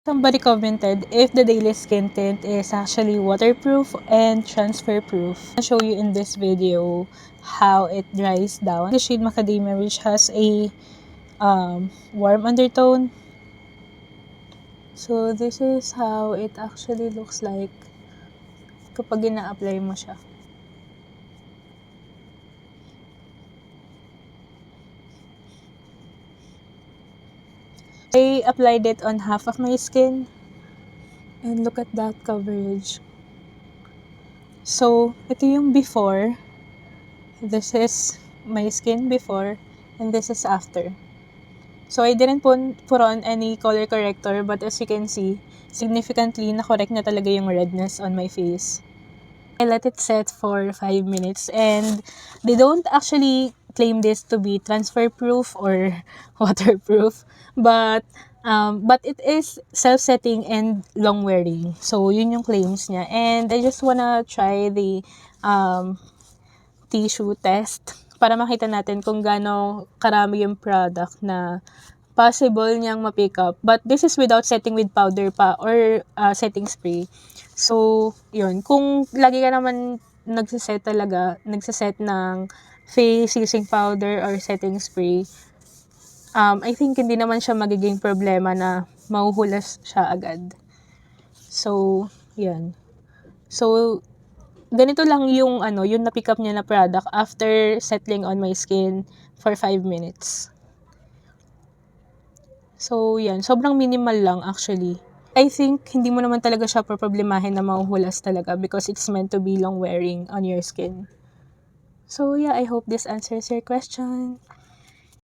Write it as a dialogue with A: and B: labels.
A: Somebody commented if the daily skin tint is actually waterproof and transfer proof. I'll show you in this video how it dries down. The shade Macadamia, which has a warm undertone. So this is how it actually looks like kapag ina-apply mo siya. I applied it on half of my skin. And look at that coverage. So, ito yung before. This is my skin before. And this is after. So, I didn't put on any color corrector. But as you can see, significantly na-correct na talaga yung redness on my face. I let it set for 5 minutes. And they don't actually claim this to be transfer proof or waterproof. But it is self-setting and long wearing. So, yun yung claims niya. And I just wanna try the tissue test para makita natin kung gaano karami yung product na possible niyang ma-pick up. But this is without setting with powder pa or setting spray. So, yun. Kung lagi ka naman nagsiset ng face using powder or setting spray, I think hindi naman siya magiging problema na mahuhulas siya agad. So, yan. So, ganito lang yung yung na-pick up niya na product after settling on my skin for 5 minutes. So, yan. Sobrang minimal lang actually. I think hindi mo naman talaga siya problemahin na mahuhulas talaga because it's meant to be long wearing on your skin. So, yeah, I hope this answers your question.